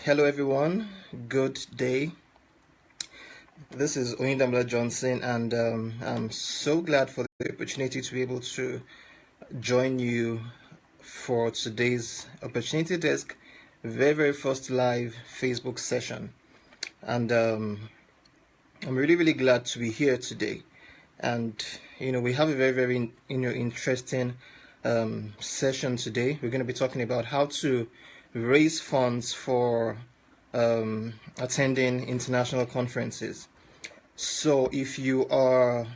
Hello everyone, good day. This is Oyindamola Johnson, and I'm so glad for the opportunity to be able to join you for today's Opportunity Desk very first live Facebook session. And I'm really glad to be here today. And we have a very interesting session today. We're going to be talking about how to raise funds for attending international conferences. So if you are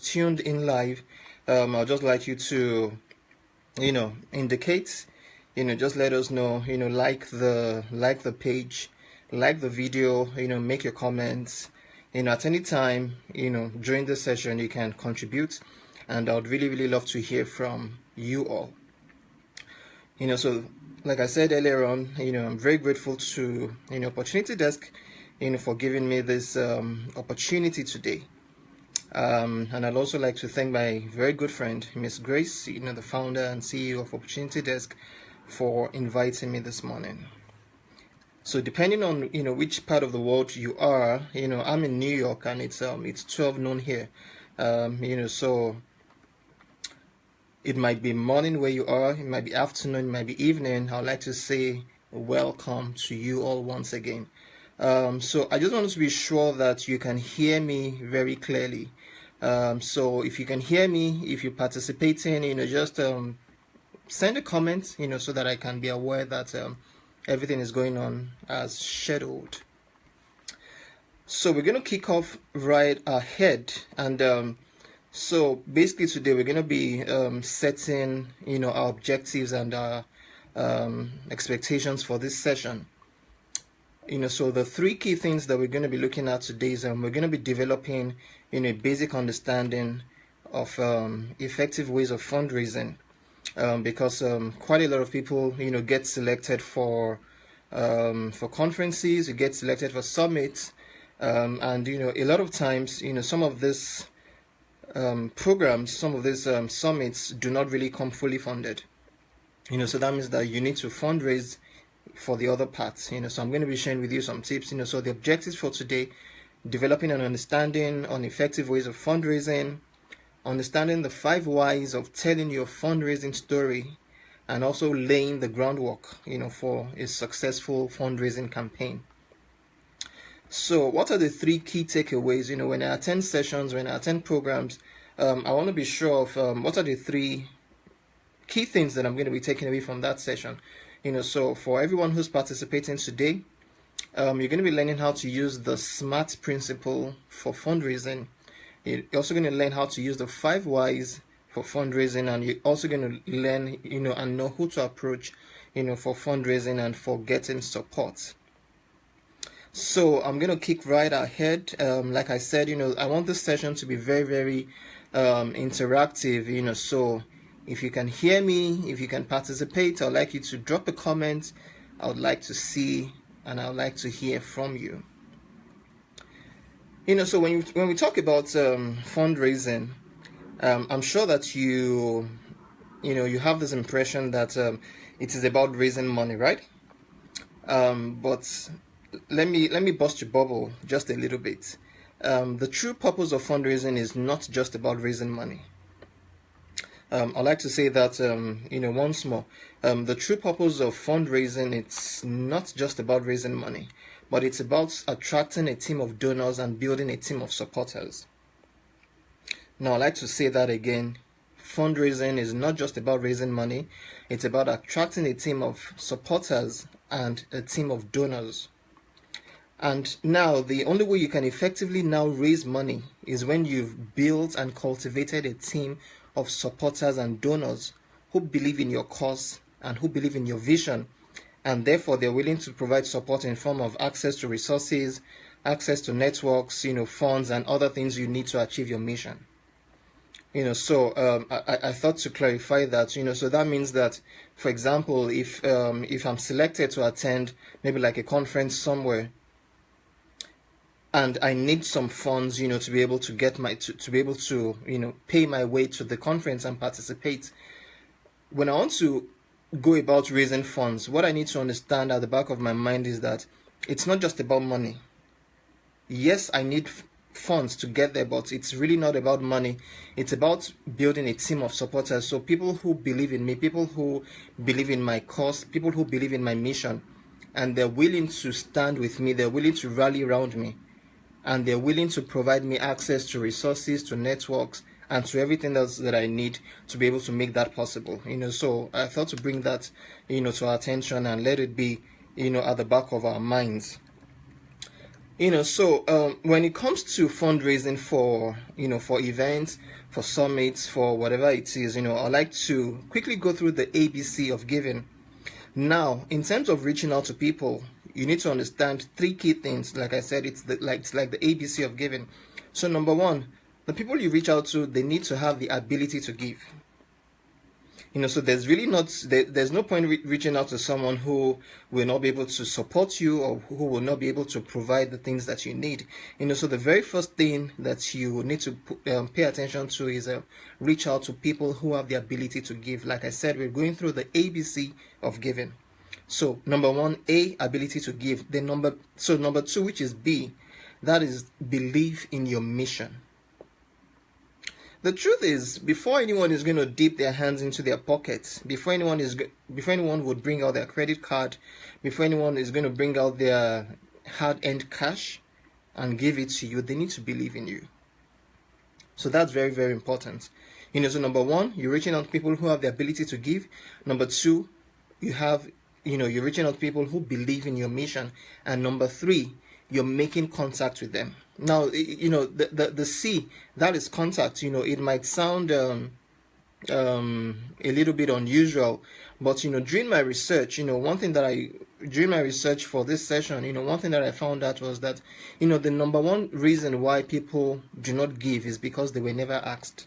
tuned in live, I'd just like you to indicate, just let us know, like the page, like the video, make your comments. At any time, during the session, you can contribute, and I would really love to hear from you all. So like I said earlier on, I'm very grateful to Opportunity Desk, for giving me this opportunity today. And I'd also like to thank my very good friend, Miss Grace, the founder and CEO of Opportunity Desk, for inviting me this morning. So depending on which part of the world you are, I'm in New York, and it's 12 noon here. So it might be morning where you are, it might be afternoon, it might be evening. I'd like to say welcome to you all once again. So I just wanted to be sure that you can hear me very clearly. So if you can hear me, if you're participating, just send a comment, so that I can be aware that everything is going on as scheduled. So we're going to kick off right ahead, and so basically today we're going to be setting our objectives and our expectations for this session. So the three key things that we're going to be looking at today is we're going to be developing a basic understanding of effective ways of fundraising, because quite a lot of people get selected for conferences, you get selected for summits, and a lot of times some of this programs, some of these summits do not really come fully funded. So that means that you need to fundraise for the other parts. So I'm going to be sharing with you some tips. So the objectives for today: developing an understanding on effective ways of fundraising, understanding the 5 whys of telling your fundraising story, and also laying the groundwork for a successful fundraising campaign. So what are the 3 key takeaways? When I attend sessions, when I attend programs, I want to be sure of what are the 3 key things that I'm going to be taking away from that session. So for everyone who's participating today, you're going to be learning how to use the SMART principle for fundraising. You're also going to learn how to use the 5 whys for fundraising, and you're also going to learn, and know who to approach, for fundraising and for getting support. So I'm going to kick right ahead. Like I said, I want this session to be very interactive, so if you can hear me, if you can participate, I'd like you to drop a comment. I would like to see and I would like to hear from you. So when we talk about fundraising, I'm sure that you have this impression that it is about raising money, right? But let me bust your bubble just a little bit. The true purpose of fundraising is not just about raising money. I'd like to say that once more, the true purpose of fundraising, it's not just about raising money, but it's about attracting a team of donors and building a team of supporters. Now, I'd like to say that again. Fundraising is not just about raising money, it's about attracting a team of supporters and a team of donors. And now, the only way you can effectively now raise money is when you've built and cultivated a team of supporters and donors who believe in your cause and who believe in your vision, and therefore they're willing to provide support in form of access to resources, access to networks, funds and other things you need to achieve your mission. So I thought to clarify that, so that means that, for example, if I'm selected to attend maybe like a conference somewhere, and I need some funds, to be able to get to be able to, pay my way to the conference and participate. When I want to go about raising funds, what I need to understand at the back of my mind is that it's not just about money. Yes, I need funds to get there, but it's really not about money. It's about building a team of supporters. So people who believe in me, people who believe in my cause, people who believe in my mission, and they're willing to stand with me, they're willing to rally around me, and they're willing to provide me access to resources, to networks, and to everything else that I need to be able to make that possible. So I thought to bring that, to our attention and let it be, at the back of our minds. So when it comes to fundraising for, for events, for summits, for whatever it is, I like to quickly go through the ABC of giving. Now, in terms of reaching out to people, you need to understand three key things. Like I said, it's like the ABC of giving. So number one, the people you reach out to, they need to have the ability to give. So there's really there's no point reaching out to someone who will not be able to support you or who will not be able to provide the things that you need. So the very first thing that you need to pay attention to is reach out to people who have the ability to give. Like I said, we're going through the ABC of giving. So number one, A, ability to give. Then number two, which is B, that is believe in your mission. The truth is, before anyone is going to dip their hands into their pockets, before anyone would bring out their credit card, before anyone is going to bring out their hard-earned cash and give it to you, they need to believe in you. So that's very, very important. So number one, you're reaching out to people who have the ability to give. Number two, you're reaching out to people who believe in your mission. And number three, you're making contact with them. Now, the C, that is contact. It might sound a little bit unusual, but during my research, during my research for this session, one thing that I found out was that the number one reason why people do not give is because they were never asked.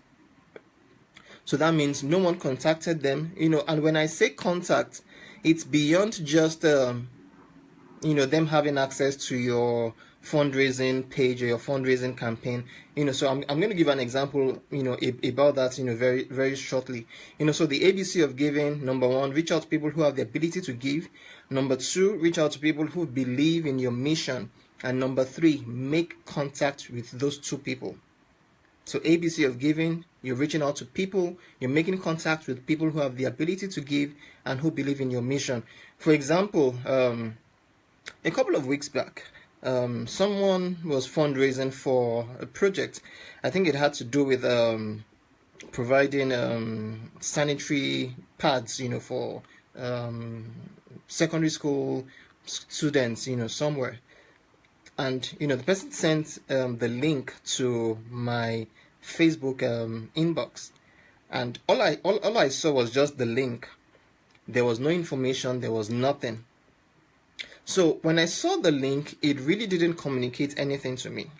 So that means no one contacted them. And when I say contact, it's beyond just them having access to your fundraising page or your fundraising campaign. So I'm going to give an example, about that, very, very shortly. So the ABC of giving: number one, reach out to people who have the ability to give. Number two, reach out to people who believe in your mission. And number three, make contact with those two people. So ABC of giving, you're reaching out to people, you're making contact with people who have the ability to give and who believe in your mission. For example, a couple of weeks back, someone was fundraising for a project. I think it had to do with providing sanitary pads, for secondary school students, somewhere. And the person sent the link to my Facebook inbox, and all I saw was just the link. There was no information. There was nothing. So when I saw the link, it really didn't communicate anything to me.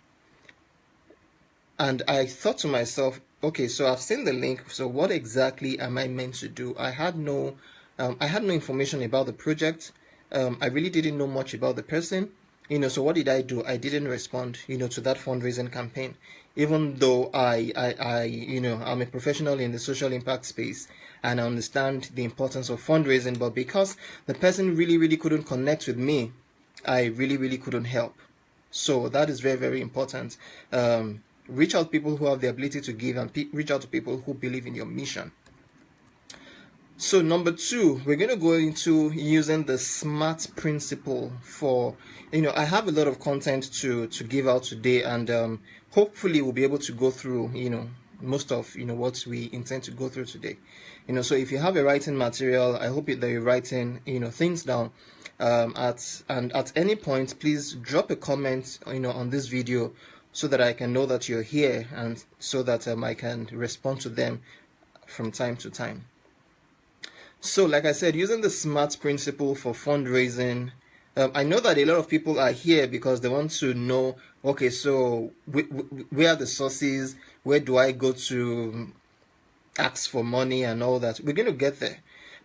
And I thought to myself, okay, so I've seen the link. So what exactly am I meant to do? I had no information about the project. I really didn't know much about the person. So what did I do? I didn't respond, to that fundraising campaign, even though I'm a professional in the social impact space and I understand the importance of fundraising. But because the person really, really couldn't connect with me, I really, really couldn't help. So that is very, very important. Reach out to people who have the ability to give, and reach out to people who believe in your mission. So number two, we're going to go into using the SMART principle for, I have a lot of content to give out today, and hopefully we'll be able to go through, most of, what we intend to go through today. So if you have a writing material, I hope that you're writing, things down. At any point, please drop a comment, on this video so that I can know that you're here, and so that I can respond to them from time to time. So like I said, using the SMART principle for fundraising, I know that a lot of people are here because they want to know, okay, so where are the sources? Where do I go to ask for money and all that? We're going to get there.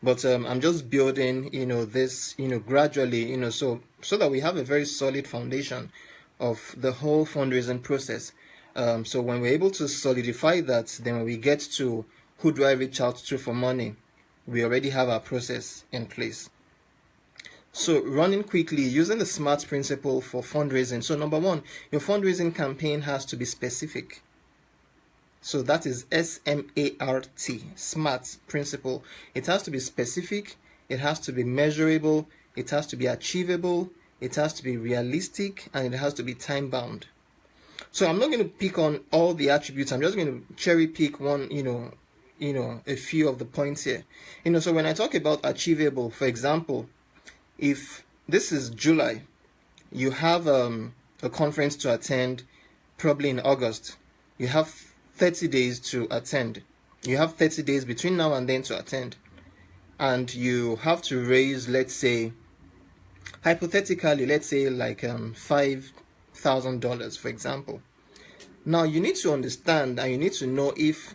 But I'm just building, this, gradually, so that we have a very solid foundation of the whole fundraising process. So when we're able to solidify that, then when we get to who do I reach out to for money, we already have our process in place. So running quickly, using the SMART principle for fundraising. So number one, your fundraising campaign has to be specific. So that is SMART, SMART principle. It has to be specific, it has to be measurable, it has to be achievable, it has to be realistic, and it has to be time bound. So I'm not going to pick on all the attributes. I'm just going to cherry pick one, a few of the points here. So when I talk about achievable, for example, if this is July, you have a conference to attend probably in August. You have 30 days to attend. You have 30 days between now and then to attend. And you have to raise, let's say, hypothetically, let's say like $5,000, for example. Now you need to understand and you need to know if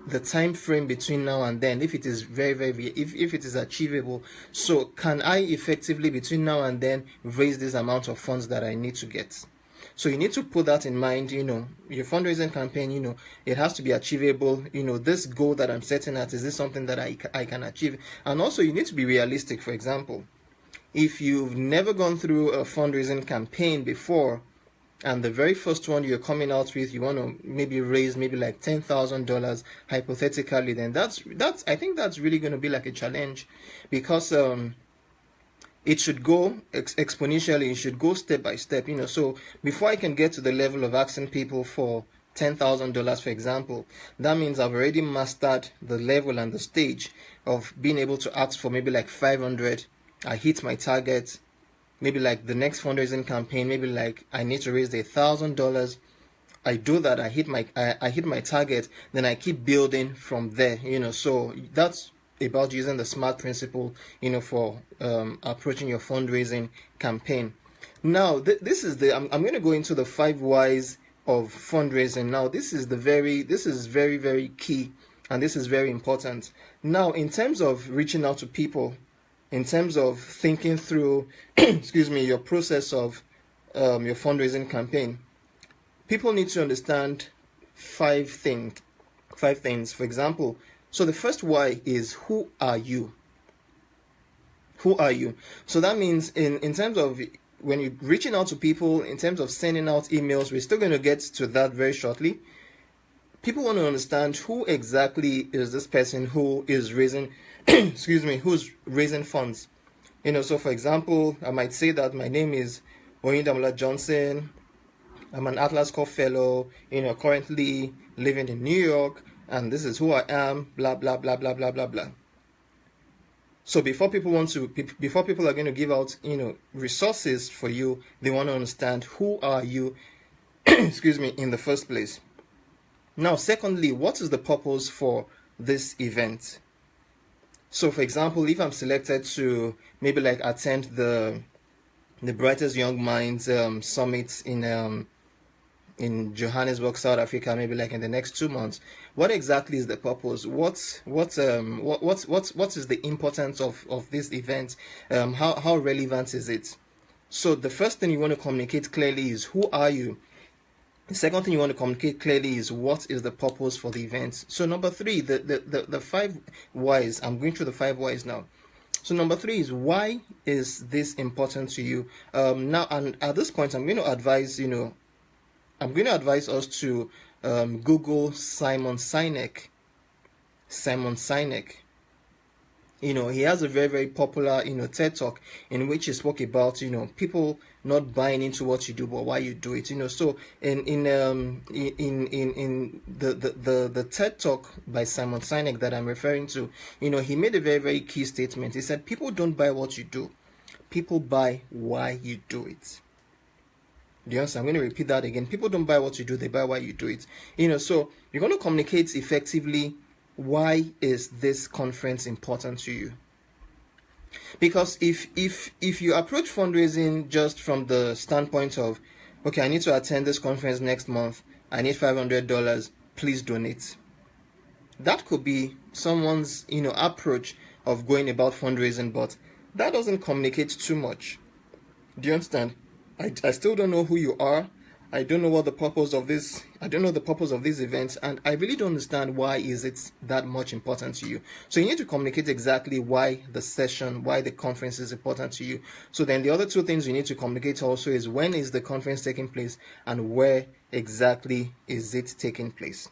the time frame between now and then, if it is if it is achievable. So can I effectively between now and then raise this amount of funds that I need to get? So you need to put that in mind. Your fundraising campaign, it has to be achievable. This goal that I'm setting at, is this something that I can achieve? And also you need to be realistic. For example, if you've never gone through a fundraising campaign before, and the very first one you're coming out with, you want to maybe raise maybe like $10,000 hypothetically, then that's I think that's really going to be like a challenge, because it should go exponentially. It should go step by step. So before I can get to the level of asking people for $10,000, for example, that means I've already mastered the level and the stage of being able to ask for maybe like 500. I hit my target. Maybe like the next fundraising campaign, maybe like I need to raise $1,000. I do that. I hit my target. Then I keep building from there. So that's about using the SMART principle. For approaching your fundraising campaign. Now this is I'm going to go into the 5 whys of fundraising. Now this is very, very key, and this is very important. Now in terms of reaching out to people, in terms of thinking through, your process of your fundraising campaign, people need to understand 5 things. For example, so the first why is, who are you? Who are you? So that means in terms of when you're reaching out to people, in terms of sending out emails, we're still going to get to that very shortly. People want to understand who exactly is this person who is raising who's raising funds. So for example, I might say that my name is Oyindamola Johnson. I'm an Atlas Corp fellow, currently living in New York, and this is who I am, blah, blah, blah, blah, blah, blah, blah. So before people are going to give out, resources for you, they want to understand who are you, in the first place. Now, secondly, what is the purpose for this event? So for example, if I'm selected to maybe like attend the Brightest Young Minds Summit in Johannesburg, South Africa, maybe like in the next 2 months, what exactly is the purpose? What is the importance of this event? How relevant is it? So the first thing you want to communicate clearly is, who are you? The second thing you want to communicate clearly is, what is the purpose for the event? So number 3, the 5 whys. I'm going through the 5 whys now. So number 3 is, why is this important to you? Now, and at this point, I'm going to advise us to Google Simon Sinek. Simon Sinek. He has a very, very popular, TED Talk in which he spoke about, people not buying into what you do, but why you do it. So in the TED Talk by Simon Sinek that I'm referring to, he made a very, very key statement. He said, people don't buy what you do, people buy why you do it. Do you understand? I'm going to repeat that again. People don't buy what you do, they buy why you do it. So you're going to communicate effectively, why is this conference important to you? Because if you approach fundraising just from the standpoint of, okay, I need to attend this conference next month, I need $500, please donate. That could be someone's approach of going about fundraising, but that doesn't communicate too much. Do you understand? I still don't know who you are. I don't know what the purpose of this, I don't know the purpose of these events, and I really don't understand why is it that much important to you. So you need to communicate exactly why the session, why the conference is important to you. So then the other two things you need to communicate also is when is the conference taking place and where exactly is it taking place.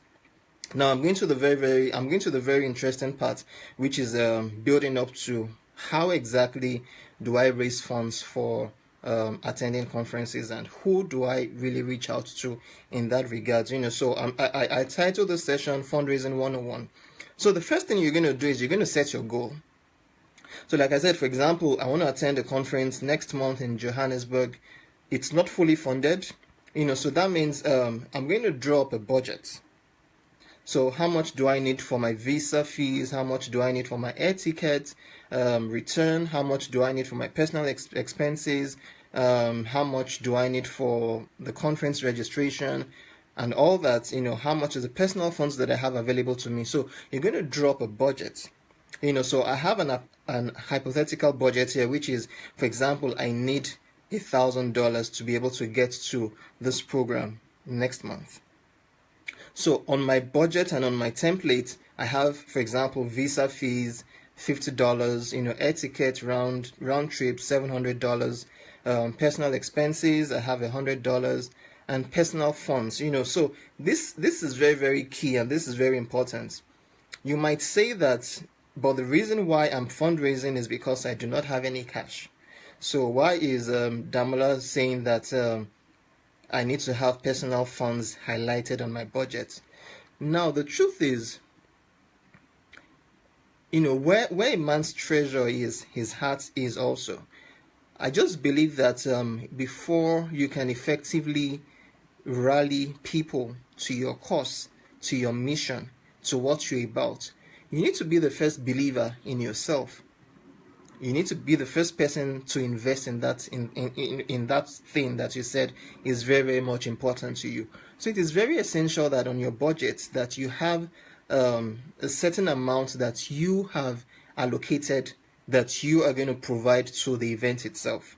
Now I'm going to the very interesting part, which is building up to how exactly do I raise funds for attending conferences, and who do I really reach out to in that regard. So I titled the session Fundraising 101. So the first thing you're going to do is you're going to set your goal. So like I said, for example, I want to attend a conference next month in Johannesburg. It's not fully funded, so that means I'm going to draw up a budget. So how much do I need for my visa fees? How much do I need for my air ticket return? How much do I need for my personal expenses? How much do I need for the conference registration? And all that, how much is the personal funds that I have available to me? So you're going to draw up a budget. So I have an hypothetical budget here, which is, for example, I need $1,000 to be able to get to this program next month. So on my budget and on my template, I have, for example, visa fees, $50, air ticket round trip, $700, personal expenses, I have $100, and personal funds, so this is very, very key, and this is very important. You might say that, but the reason why I'm fundraising is because I do not have any cash. So why is Damola saying that I need to have personal funds highlighted on my budget? Now, the truth is, where a man's treasure is, his heart is also. I just believe that before you can effectively rally people to your cause, to your mission, to what you're about, you need to be the first believer in yourself. You need to be the first person to invest in that in that thing that you said is very, very much important to you. So it is very essential that on your budget that you have a certain amount that you have allocated that you are going to provide to the event itself.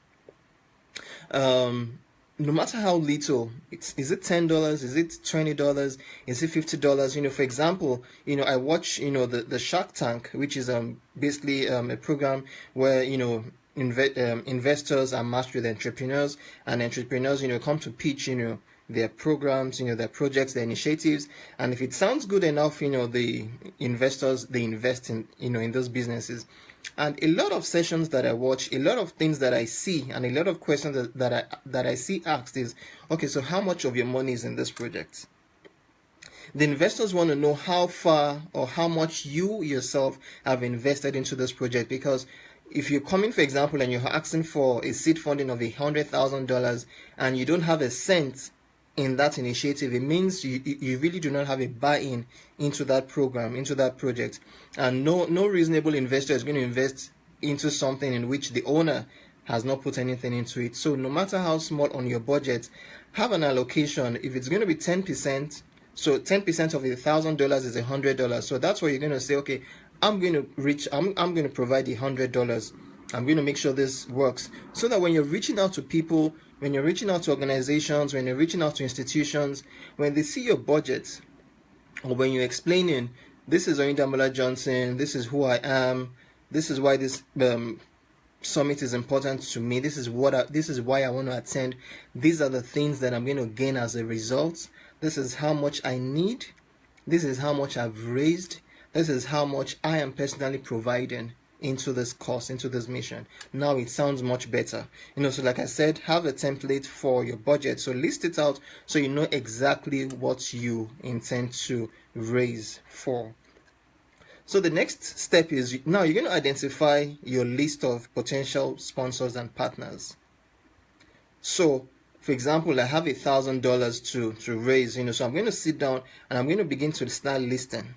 No matter how little, is it $10, is it $20, is it $50? For example, I watch, the Shark Tank, which is basically a program where, investors are matched with entrepreneurs, and entrepreneurs, come to pitch, their programs, their projects, their initiatives, and if it sounds good enough, the investors, they invest in, in those businesses. And a lot of sessions that I watch, a lot of things that I see, and a lot of questions that I see asked is, okay, so how much of your money is in this project? The investors want to know how far or how much you yourself have invested into this project, because if you're coming, for example, and you're asking for a seed funding of $100,000 and you don't have a cent in that initiative, it means you really do not have a buy-in into that program, into that project, and no reasonable investor is going to invest into something in which the owner has not put anything into it. So no matter how small on your budget, have an allocation. If it's going to be 10%, so 10% of $1,000 is $100. So that's where you're going to say, okay, I'm going to provide $100. I'm going to make sure this works, so that when you're reaching out to people, when you're reaching out to organizations, when you're reaching out to institutions, when they see your budget, or when you're explaining, this is Oyindamola Johnson, this is who I am, this is why this summit is important to me, this is why I want to attend, these are the things that I'm going to gain as a result, this is how much I need, this is how much I've raised, this is how much I am personally providing into this course, into this mission. Now it sounds much better. So like I said, have a template for your budget. So list it out so you know exactly what you intend to raise for. So the next step is, now you're going to identify your list of potential sponsors and partners. So for example, I have $1,000 to raise, so I'm going to sit down and I'm going to begin to start listing.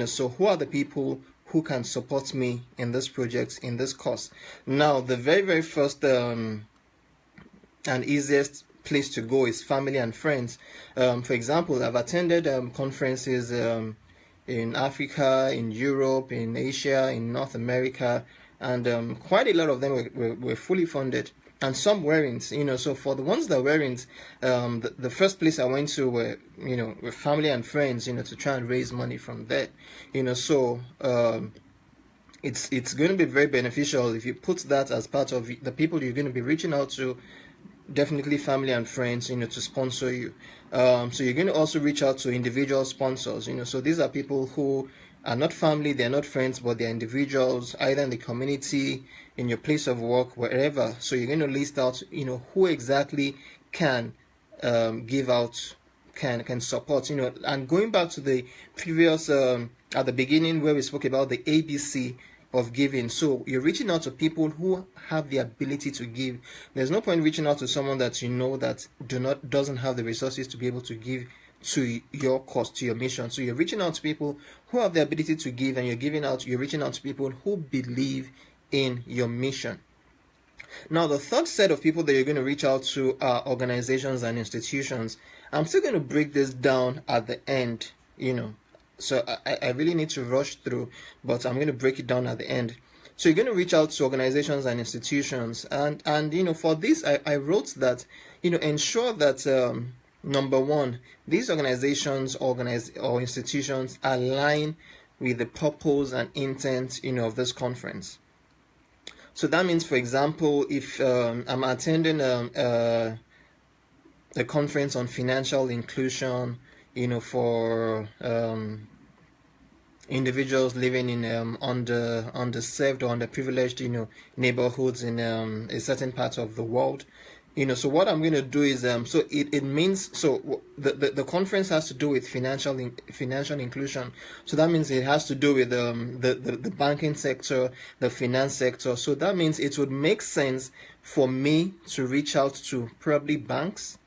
So who are the people who can support me in this project, in this course? Now, the very, very first and easiest place to go is family and friends. For example, I've attended conferences in Africa, in Europe, in Asia, in North America, and quite a lot of them were fully funded, and some weren't. So for the ones that weren't, the first place I went to were family and friends, to try and raise money from there. So it's going to be very beneficial if you put that as part of the people you're going to be reaching out to. Definitely family and friends, to sponsor you. So you're going to also reach out to individual sponsors. So these are people who are not family, they're not friends, but they're individuals, either in the community, in your place of work, wherever. So you're going to list out, who exactly can give out, can support. And going back to the previous at the beginning where we spoke about the ABC of giving. So you're reaching out to people who have the ability to give. There's no point reaching out to someone that that doesn't have the resources to be able to give to your cause, to your mission. So you're reaching out to people who have the ability to give, and you're reaching out to people who believe in your mission. Now, the third set of people that you're going to reach out to are organizations and institutions. I'm still going to break this down at the end, So I really need to rush through, but I'm going to break it down at the end. So you're going to reach out to organizations and institutions, and for this I wrote that ensure that number one, these organizations or institutions align with the purpose and intent of this conference. So that means, for example, if I'm attending a conference on financial inclusion, for individuals living in underserved or underprivileged, neighborhoods in a certain part of the world. So what I'm going to do is so it means, so the conference has to do with financial inclusion. So that means it has to do with the banking sector, the finance sector. So that means it would make sense for me to reach out to probably banks,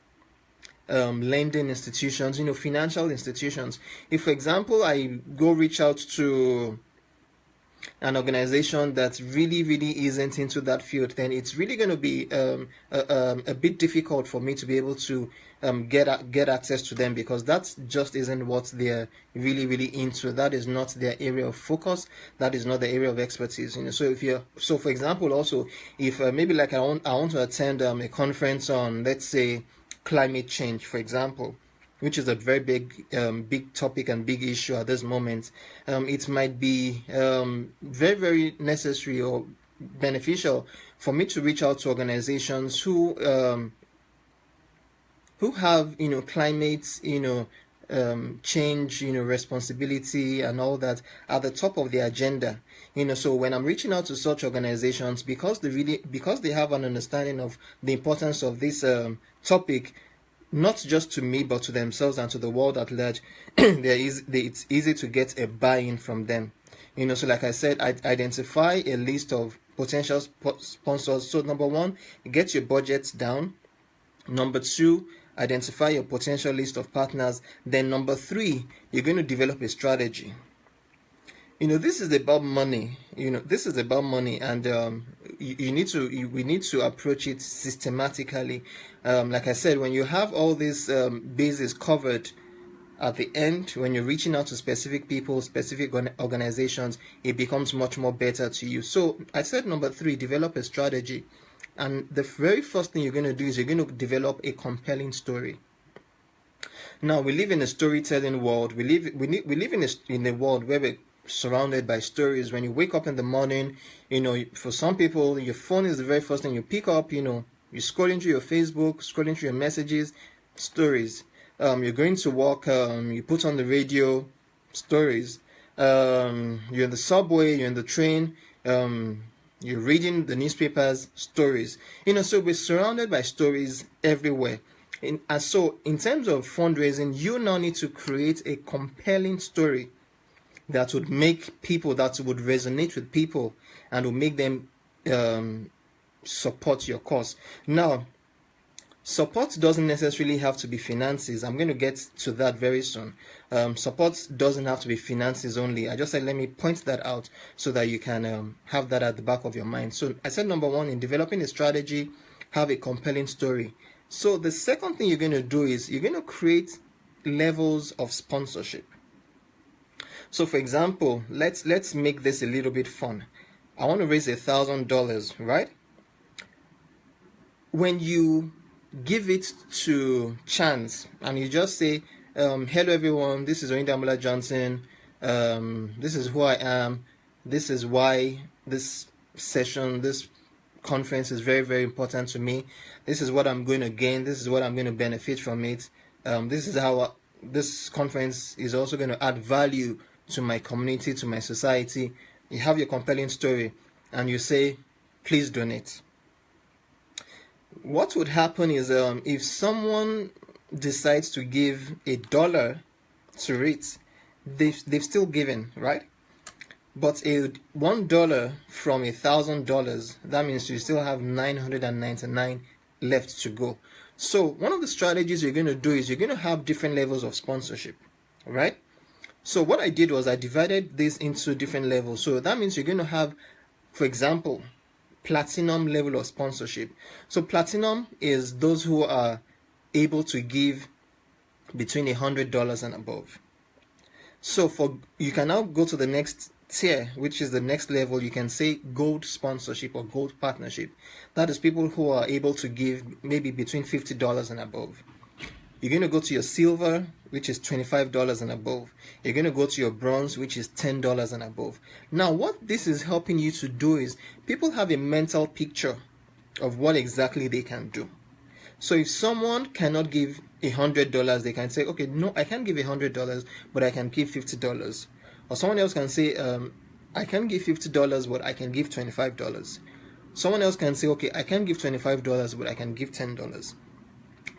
lending institutions, financial institutions. If, for example, I go reach out to an organization that really isn't into that field, then it's really going to be a bit difficult for me to be able to get access to them, because that just isn't what they're really into. That is not their area of focus. That is not the area of expertise. So for example, also if maybe like I want to attend a conference on, let's say, climate change, for example, which is a very big topic and big issue at this moment, it might be very necessary or beneficial for me to reach out to organizations who have climate change responsibility and all that at the top of the agenda. So when I'm reaching out to such organizations, because they have an understanding of the importance of this topic, not just to me but to themselves and to the world at large, it's easy to get a buy-in from them. So like I said, identify a list of potential sponsors. So number one, get your budgets down. Number two, identify your potential list of partners. Then number three, you're going to develop a strategy. This is about money. This is about money, and we need to approach it systematically. Like I said, when you have all these bases covered at the end, when you're reaching out to specific people, specific organizations, it becomes much more better to you. So I said number three, develop a strategy. And the very first thing you're going to do is you're going to develop a compelling story. Now, we live in a storytelling world. We live in a world where we're surrounded by stories. When you wake up in the morning, for some people, your phone is the very first thing you pick up. You're scrolling through your Facebook, scrolling through your messages, stories. You're going to work, you put on the radio, stories. You're in the subway, you're in the train, you're reading the newspapers, stories. So we're surrounded by stories everywhere. And so in terms of fundraising, you now need to create a compelling story that would make people, that would resonate with people and will make them support your cause. Now, support doesn't necessarily have to be finances. I'm going to get to that very soon. Support doesn't have to be finances only. I just said let me point that out so that you can have that at the back of your mind. So I said number one, in developing a strategy, have a compelling story. So the second thing you're going to do is you're going to create levels of sponsorship. So for example, let's make this a little bit fun. I want to raise $1,000, right? When you give it to chance and you just say, hello everyone, this is Oyindamola Johnson, this is who I am, this is why this session, this conference is very, very important to me, this is what I'm going to gain, this is what I'm going to benefit from it, this is how this conference is also going to add value to my community, to my society. You have your compelling story and you say, please donate. What would happen is if someone decides to give $1 to it, they've still given, right? But $1 from $1,000, that means you still have 999 left to go. So one of the strategies you're going to do is you're going to have different levels of sponsorship, right? So what I did was I divided this into different levels. So that means you're going to have, for example, platinum level of sponsorship. So platinum is those who are able to give between $100 and above. So you can now go to the next tier, which is the next level. You can say gold sponsorship or gold partnership. That is people who are able to give maybe between $50 and above. You're going to go to your silver, which is $25 and above. You're going to go to your bronze, which is $10 and above. Now, what this is helping you to do is people have a mental picture of what exactly they can do. So if someone cannot give $100, they can say, okay, no, I can't give $100, but I can give $50. Or someone else can say, I can give $50, but I can give $25. Someone else can say, okay, I can give $25, but I can give $10.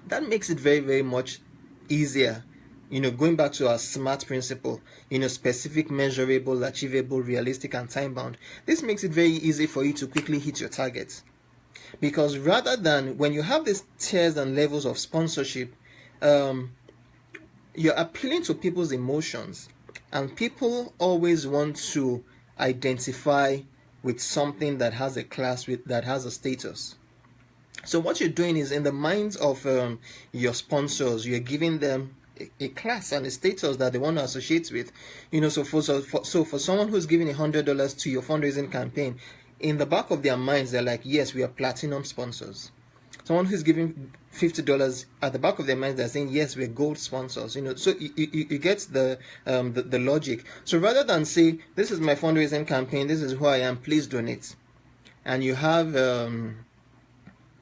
That makes it very, very much easier. Going back to our SMART principle, specific, measurable, achievable, realistic, and time-bound. This makes it very easy for you to quickly hit your targets. Because rather than when you have these tiers and levels of sponsorship, you're appealing to people's emotions. And people always want to identify with something that has a class, that has a status. So what you're doing is in the minds of your sponsors, you're giving them a class and a status that they want to associate with. So for someone who's giving $100 to your fundraising campaign, in the back of their minds, they're like, yes, we are platinum sponsors. Someone who's giving $50, at the back of their minds, they're saying, yes, we're gold sponsors. So you get the logic. So rather than say, this is my fundraising campaign, this is who I am, please donate, and you have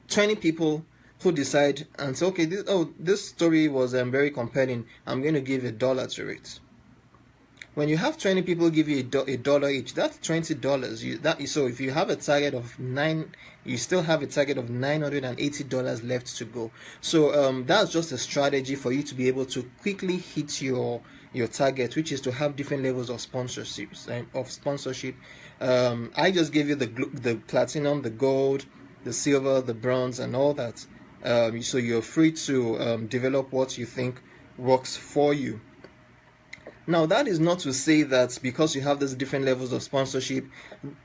20 people who decide and say, okay, this story was very compelling, I'm going to give $1 to it. When you have 20 people give you $1 each, that's $20. So if you have a target of you still have a target of $980 left to go. So that's just a strategy for you to be able to quickly hit your target, which is to have different levels of sponsorship. I just gave you the platinum, the gold, the silver, the bronze, and all that. So you're free to develop what you think works for you. Now, that is not to say that because you have these different levels of sponsorship,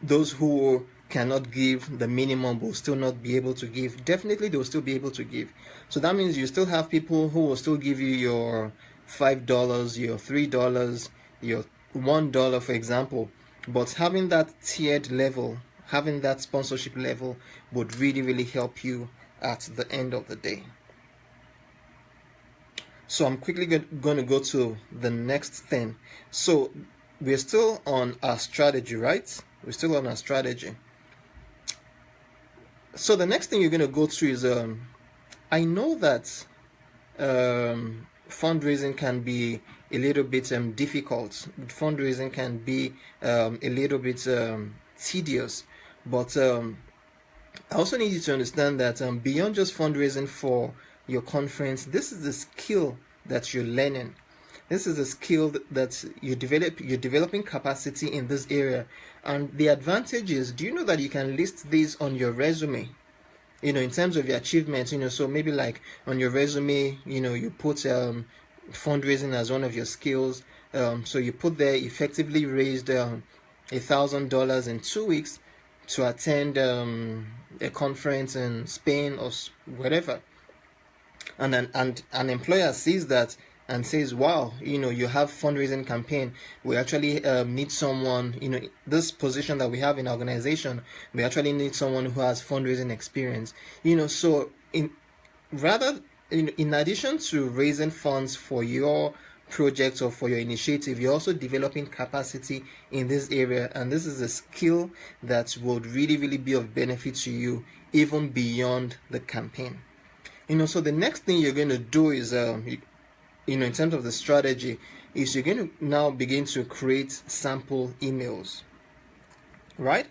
those who cannot give the minimum will still not be able to give. Definitely, they will still be able to give. So that means you still have people who will still give you your $5, your $3, your $1, for example. But having that tiered level, having that sponsorship level would really, really help you at the end of the day. So I'm quickly going to go to the next thing. So we're still on our strategy, right? We're still on our strategy. So the next thing you're going to go through is, I know that fundraising can be a little bit difficult. Fundraising can be a little bit tedious. But I also need you to understand that beyond just fundraising for your conference, this is the skill that you're learning. This is a skill that you're developing capacity in this area. And the advantage is, do you know that you can list these on your resume? In terms of your achievements, so maybe like on your resume, you put fundraising as one of your skills. So you put there, effectively raised $1,000 in 2 weeks to attend a conference in Spain or whatever. And an employer sees that and says, wow, you have fundraising campaign, we actually need someone, this position that we have in our organization, we actually need someone who has fundraising experience. So in addition to raising funds for your project or for your initiative, you're also developing capacity in this area, and this is a skill that would really, really be of benefit to you even beyond the campaign. So the next thing you're going to do is in terms of the strategy, is you're going to now begin to create sample emails, right?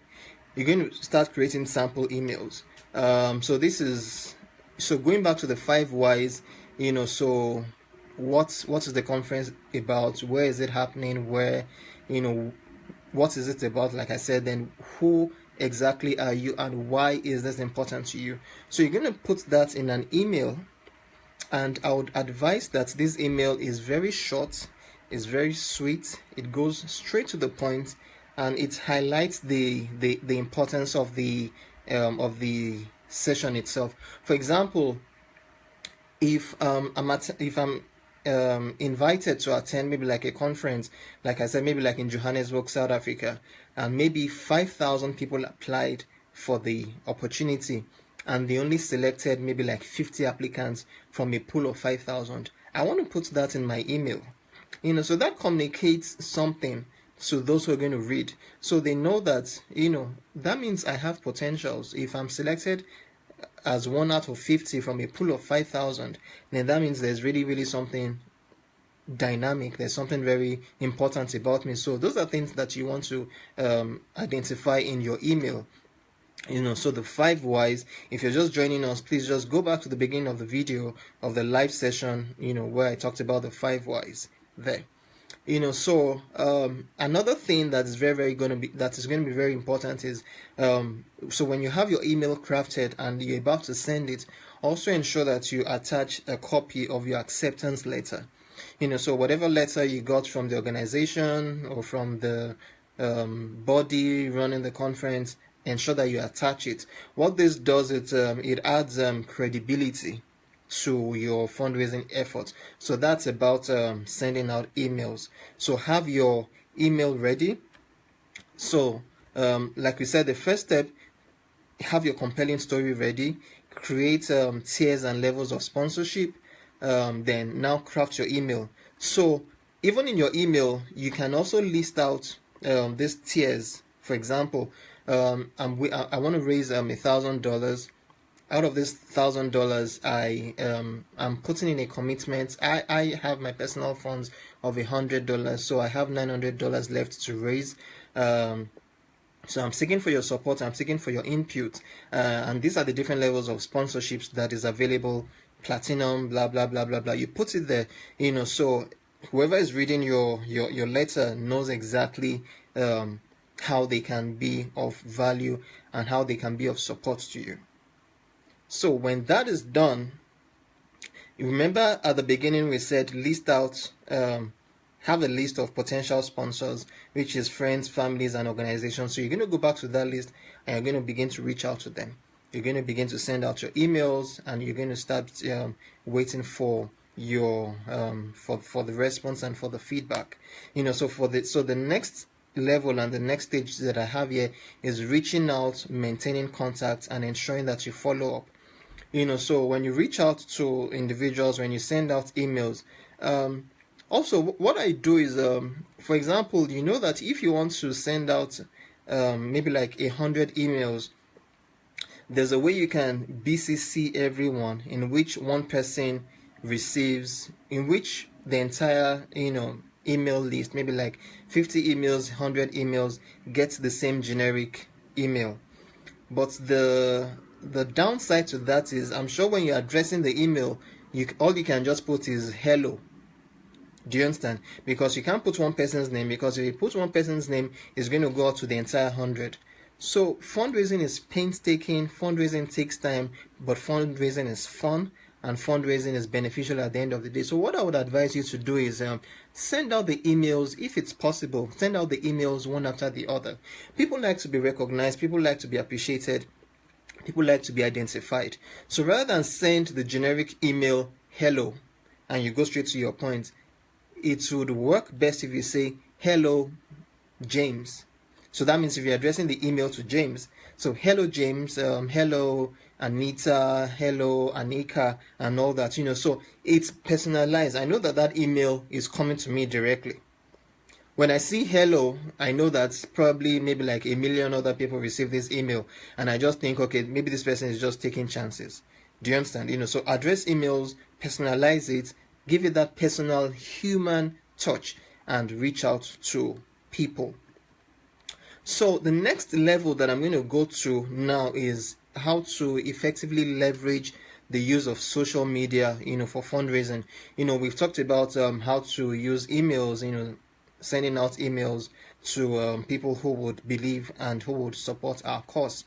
You're going to start creating sample emails. So going back to the 5 whys, so what is the conference about? Where is it happening? Where, what is it about? Like I said, then who exactly are you and why is this important to you? So you're going to put that in an email, and I would advise that this email is very short, it's very sweet, it goes straight to the point, and it highlights the importance of the session itself. For example, if I'm invited to attend maybe like a conference, like I said, maybe like in Johannesburg, South Africa, and maybe 5,000 people applied for the opportunity, and they only selected maybe like 50 applicants from a pool of 5,000. I want to put that in my email, so that communicates something to those who are going to read, so they know that that means I have potentials. If I'm selected as 1 out of 50 from a pool of 5,000, then that means there's really, really something dynamic, there's something very important about me. So those are things that you want to identify in your email. So the 5 whys, if you're just joining us, please just go back to the beginning of the video of the live session, where I talked about the 5 whys there. So another thing that is going to be very important is so when you have your email crafted and you're about to send it, also ensure that you attach a copy of your acceptance letter. So whatever letter you got from the organization or from the body running the conference, ensure that you attach it. What this does is it adds credibility to your fundraising efforts. So that's about sending out emails. So have your email ready. So like we said, the first step, have your compelling story ready, create tiers and levels of sponsorship, then now craft your email. So even in your email, you can also list out these tiers. For example, I want to raise $1,000. Out of this $1,000, I'm putting in a commitment. I have my personal funds of $100, so I have $900 left to raise. So I'm seeking for your support, I'm seeking for your input, and these are the different levels of sponsorships that is available: platinum, blah blah blah blah blah. You put it there, so whoever is reading your letter knows exactly how they can be of value and how they can be of support to you. So when that is done, you remember at the beginning we said list out, have a list of potential sponsors, which is friends, families, and organizations. So you're going to go back to that list and you're going to begin to reach out to them. You're going to begin to send out your emails, and you're going to start waiting for your for the response and for the feedback. So the next level and the next stage that I have here is reaching out, maintaining contact, and ensuring that you follow up. So when you reach out to individuals, when you send out emails, also what I do is, for example, that if you want to send out maybe like 100 emails, there's a way you can BCC everyone, in which one person receives, in which the entire email list, maybe like 50 emails, 100 emails, gets the same generic email. But the downside to that is, I'm sure when you're addressing the email, all you can just put is hello. Do you understand? Because you can't put one person's name, because if you put one person's name, it's going to go out to the entire 100. So fundraising is painstaking, fundraising takes time, but fundraising is fun, and fundraising is beneficial at the end of the day. So what I would advise you to do is send out the emails. If it's possible, send out the emails one after the other. People like to be recognized, people like to be appreciated, people like to be identified. So rather than send the generic email hello and you go straight to your point, it would work best if you say, hello, James. So that means if you're addressing the email to James, so hello, James, hello, Anita, hello, Anika, and all that, so it's personalized. I know that that email is coming to me directly. When I see hello, I know that probably maybe like a million other people receive this email, and I just think, okay, maybe this person is just taking chances. Do you understand? So address emails, personalize it, give it that personal human touch, and reach out to people. So the next level that I'm going to go to now is how to effectively leverage the use of social media, for fundraising. We've talked about how to use emails, sending out emails to people who would believe and who would support our cause.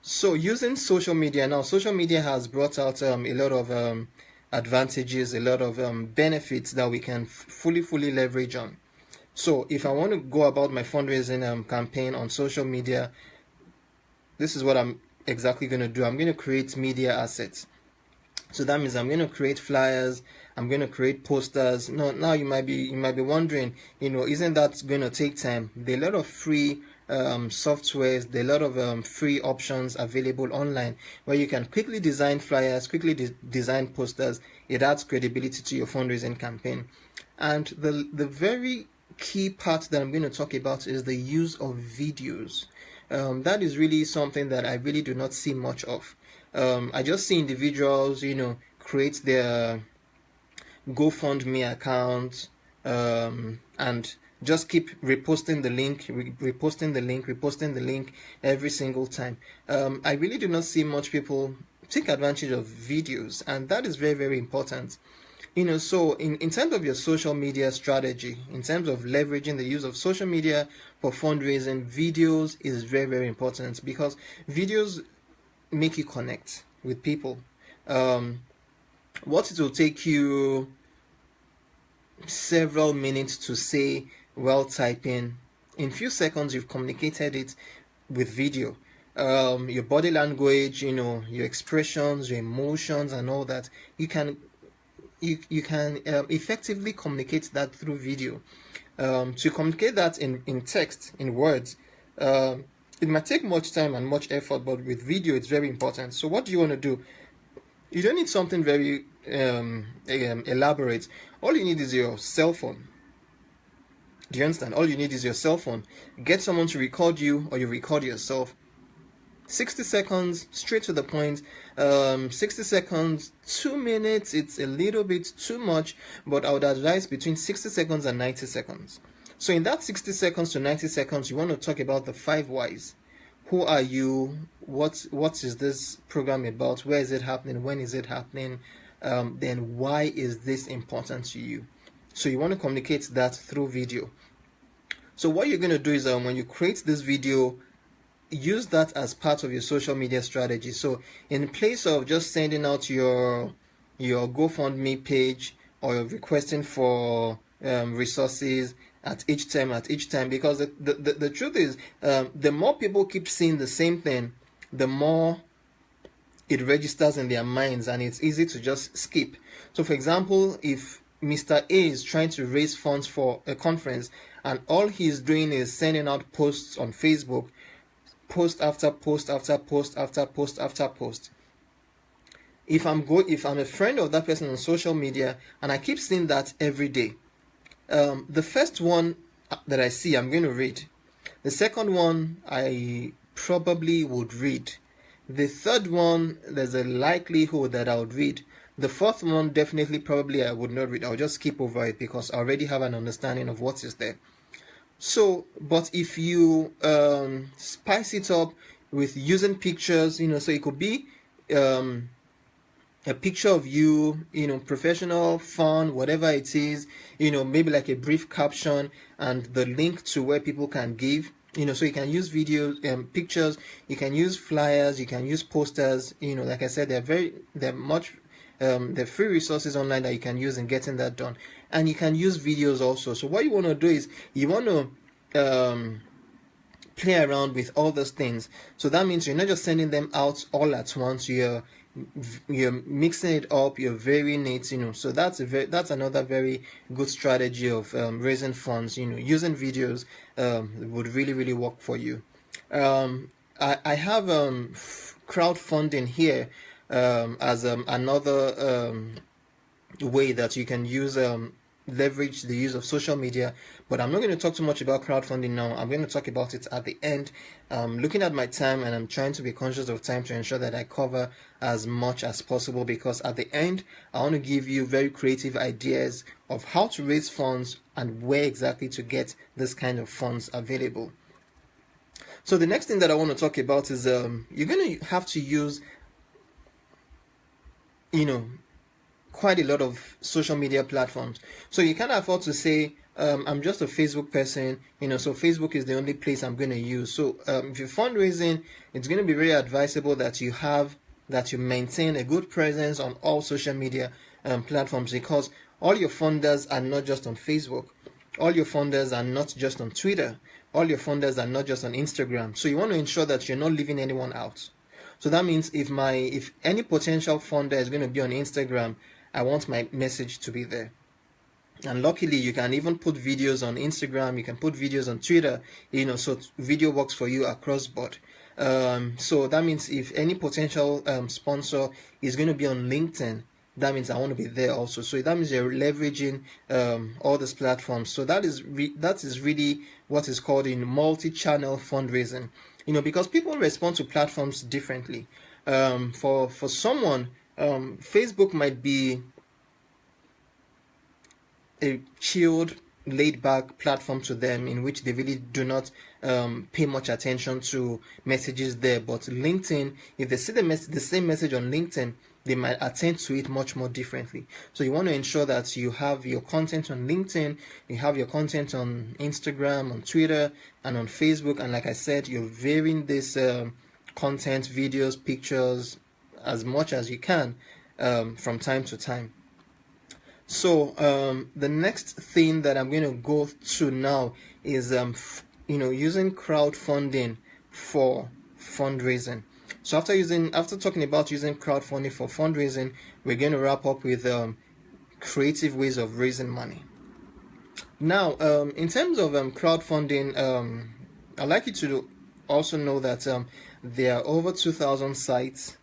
So using social media now, social media has brought out a lot of advantages, a lot of benefits that we can fully leverage on. So if I want to go about my fundraising campaign on social media, this is what I'm exactly going to do. I'm going to create media assets. So that means I'm going to create flyers, I'm going to create posters. Now you might be wondering, isn't that going to take time? There are a lot of free softwares, there are a lot of free options available online where you can quickly design flyers, quickly design posters. It adds credibility to your fundraising campaign. And the very key part that I'm going to talk about is the use of videos. That is really something that I really do not see much of. I just see individuals, create their GoFundMe account and just keep reposting the link every single time. I really do not see much people take advantage of videos, and that is very, very important. So in terms of your social media strategy, in terms of leveraging the use of social media for fundraising, videos is very, very important, because videos make you connect with people. What it will take you several minutes to say while typing, in few seconds you've communicated it with video. Your body language, your expressions, your emotions, and all that, you can effectively communicate that through video. To communicate that in text, in words, it might take much time and much effort, but with video it's very important. So what do you want to do? You don't need something very elaborate. All you need is your cell phone. Do you understand? All you need is your cell phone. Get someone to record you, or you record yourself. 60 seconds, straight to the point. 60 seconds, 2 minutes, it's a little bit too much, but I would advise between 60 seconds and 90 seconds. So in that 60 seconds to 90 seconds, you want to talk about the 5 whys. Who are you? What is this program about? Where is it happening? When is it happening? Then why is this important to you? So you want to communicate that through video. So what you're going to do is when you create this video, use that as part of your social media strategy. So in place of just sending out your GoFundMe page, or requesting for resources at each time, because the truth is, the more people keep seeing the same thing, the more it registers in their minds, and it's easy to just skip. So for example, if Mr. A is trying to raise funds for a conference, and all he's doing is sending out posts on Facebook, post after post after post after post after post. If I'm a friend of that person on social media, and I keep seeing that every day, the first one that I see, I'm going to read. The second one, I probably would read. The third one, there's a likelihood that I would read. The fourth one, definitely, probably I would not read. I'll just skip over it because I already have an understanding of what is there. So, but if you spice it up with using pictures, so it could be a picture of you, professional, fun, whatever it is, maybe like a brief caption and the link to where people can give, so you can use videos, pictures, you can use flyers, you can use posters, like I said, there are free resources online that you can use in getting that done. And you can use videos also. So what you want to do is you want to play around with all those things. So that means you're not just sending them out all at once. You're you're mixing it up, you're varying it, so that's another very good strategy of raising funds. Using videos would really, really work for you. I have crowdfunding here as another way that you can use leverage the use of social media, but I'm not going to talk too much about crowdfunding now. I'm going to talk about it at the end. Looking at my time, and I'm trying to be conscious of time to ensure that I cover as much as possible, because at the end I want to give you very creative ideas of how to raise funds and where exactly to get this kind of funds available. So the next thing that I want to talk about is you're going to have to use quite a lot of social media platforms. So you can't afford to say I'm just a Facebook person, so Facebook is the only place I'm going to use. So if you're fundraising, it's going to be very advisable that you maintain a good presence on all social media platforms, because all your funders are not just on Facebook, all your funders are not just on Twitter, all your funders are not just on Instagram. So you want to ensure that you're not leaving anyone out. So that means if any potential funder is going to be on Instagram, I want my message to be there. And luckily, you can even put videos on Instagram, you can put videos on Twitter, so video works for you across board. So that means if any potential sponsor is going to be on LinkedIn, that means I want to be there also. So that means you're leveraging all these platforms. So that is really what is called in multi-channel fundraising. Because people respond to platforms differently. For someone, Facebook might be a chilled, laid-back platform to them, in which they really do not pay much attention to messages there. But LinkedIn, if they see the same message on LinkedIn, they might attend to it much more differently. So you want to ensure that you have your content on LinkedIn, you have your content on Instagram, on Twitter, and on Facebook. And like I said, you're varying this content, videos, pictures, as much as you can from time to time. So the next thing that I'm going to go to now is using crowdfunding for fundraising. So after talking about using crowdfunding for fundraising, we're going to wrap up with creative ways of raising money. Now, in terms of crowdfunding, I'd like you to also know that there are over 2,000 sites,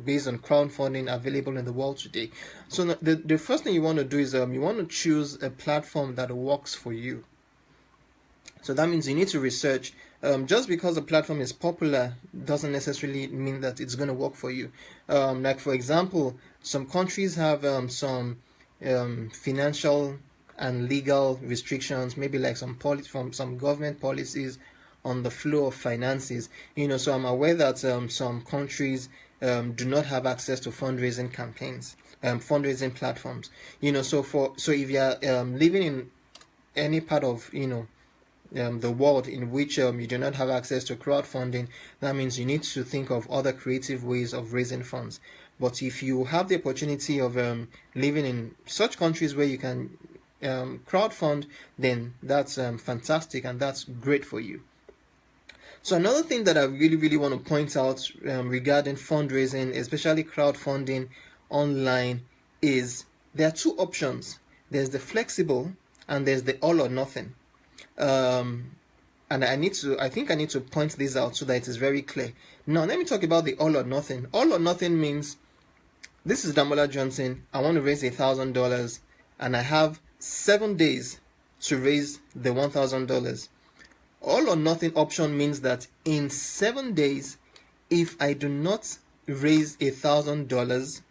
based on crowdfunding available in the world today. So the first thing you want to do is you want to choose a platform that works for you. So that means you need to research. Just because a platform is popular doesn't necessarily mean that it's going to work for you. Like for example, some countries have some financial and legal restrictions, maybe like some government policies on the flow of finances. So I'm aware that some countries do not have access to fundraising campaigns, fundraising platforms. So if you're living in any part of the world in which you do not have access to crowdfunding, that means you need to think of other creative ways of raising funds. But if you have the opportunity of living in such countries where you can crowdfund, then that's fantastic, and that's great for you. So another thing that I really, really want to point out regarding fundraising, especially crowdfunding online, is there are two options. There's the flexible and there's the all or nothing. And I think I need to point this out so that it is very clear. Now, let me talk about the all or nothing. All or nothing means, this is Oyindamola Johnson. I want to raise $1,000 and I have 7 days to raise the $1,000. All or nothing option means that in 7 days, if I do not raise $1,000,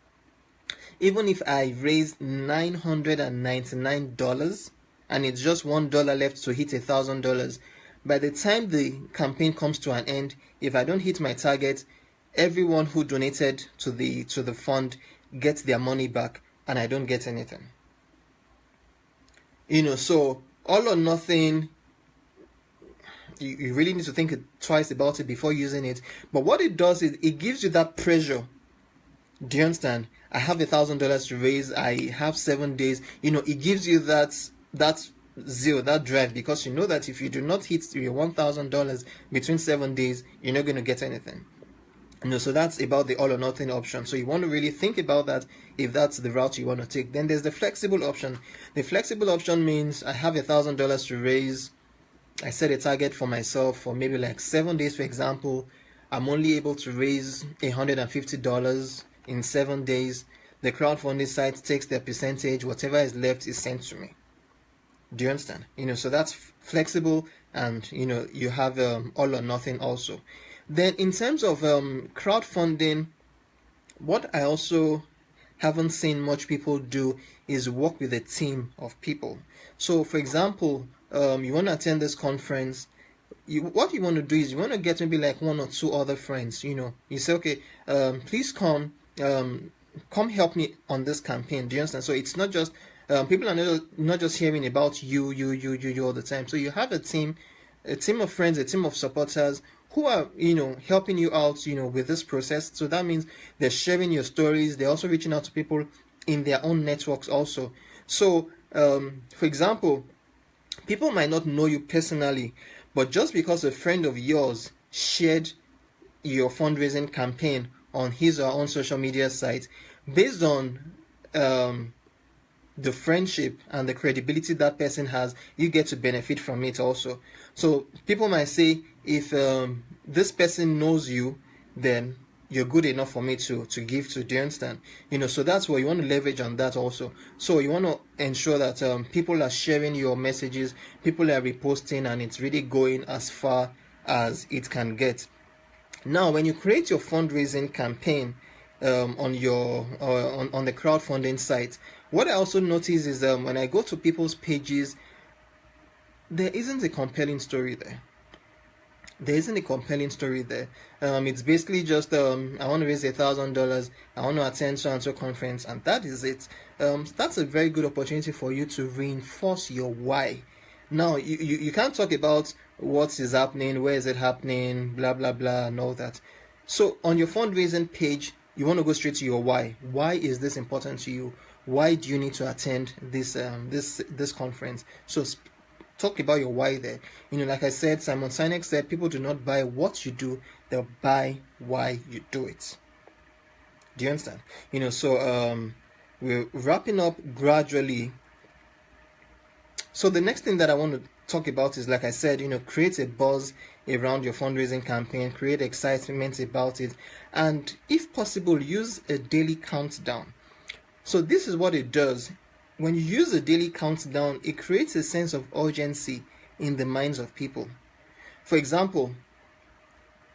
even if I raise $999 and it's just $1 left to hit $1,000, by the time the campaign comes to an end, if I don't hit my target, everyone who donated to the fund gets their money back and I don't get anything. So all or nothing, you really need to think twice about it before using it. But what it does is it gives you that pressure. Do you understand? I have $1,000 to raise. I have 7 days. It gives you that zeal, that drive, because you know that if you do not hit your $1,000 between 7 days, you're not going to get anything. So that's about the all or nothing option. So you want to really think about that if that's the route you want to take. Then there's the flexible option. The flexible option means I have $1,000 to raise. I set a target for myself for maybe like 7 days, for example. I'm only able to raise $150 in 7 days. The crowdfunding site takes their percentage. Whatever is left is sent to me. Do you understand? So that's flexible, and you have all or nothing also. Then in terms of crowdfunding, what I also haven't seen much people do is work with a team of people. So for example, you want to attend this conference, what you want to do is you want to get maybe like 1 or 2 other friends. You say, okay, please come help me on this campaign. Do you understand? So it's not just people are not just hearing about you all the time. So you have a team of friends, a team of supporters who are helping you out with this process. So that means they're sharing your stories. They're also reaching out to people in their own networks also. So for example, people might not know you personally, but just because a friend of yours shared your fundraising campaign on his or her own social media site, based on the friendship and the credibility that person has, you get to benefit from it also. So people might say, if this person knows you, then you're good enough for me to give to. Do you understand? So that's what you want to leverage on that also. So you want to ensure that people are sharing your messages, people are reposting, and it's really going as far as it can get. Now, when you create your fundraising campaign on the crowdfunding site, what I also notice is when I go to people's pages, there isn't a compelling story there. It's basically just I want to raise $1,000, I want to attend so and so conference, and that is it. That's a very good opportunity for you to reinforce your why. Now you can't talk about what is happening, where is it happening, blah blah blah, and all that. So on your fundraising page, you want to go straight to your why. Why is this important to you? Why do you need to attend this conference? So talk about your why there. Like I said, Simon Sinek said, people do not buy what you do, they'll buy why you do it. Do you understand? So we're wrapping up gradually. So the next thing that I want to talk about is, like I said, create a buzz around your fundraising campaign, create excitement about it, and if possible, use a daily countdown. So this is what it does. When you use a daily countdown, it creates a sense of urgency in the minds of people. For example,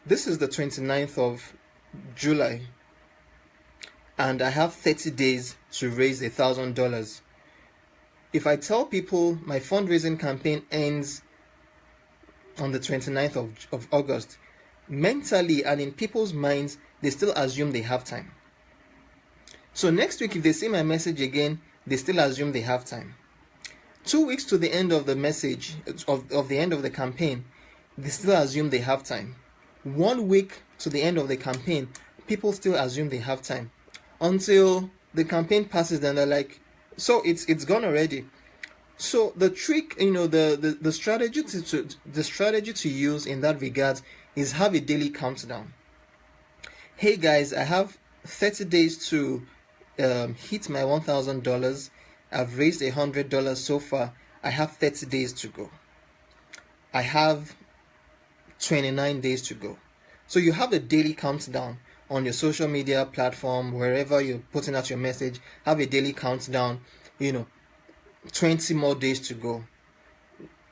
this is the 29th of July, and I have 30 days to raise $1,000. If I tell people my fundraising campaign ends on the 29th of August, mentally and in people's minds, they still assume they have time. So next week, if they see my message again, they still assume they have time. 2 weeks to the end of the message, of the end of the campaign, they still assume they have time. 1 week to the end of the campaign, people still assume they have time. Until the campaign passes, then they're like, so it's gone already. So the trick, the strategy to use in that regard is have a daily countdown. Hey guys, I have 30 days to hit my $1,000. I've raised $100 so far. I have 30 days to go. I have 29 days to go. So you have a daily countdown on your social media platform, wherever you're putting out your message. Have a daily countdown. 20 more days to go,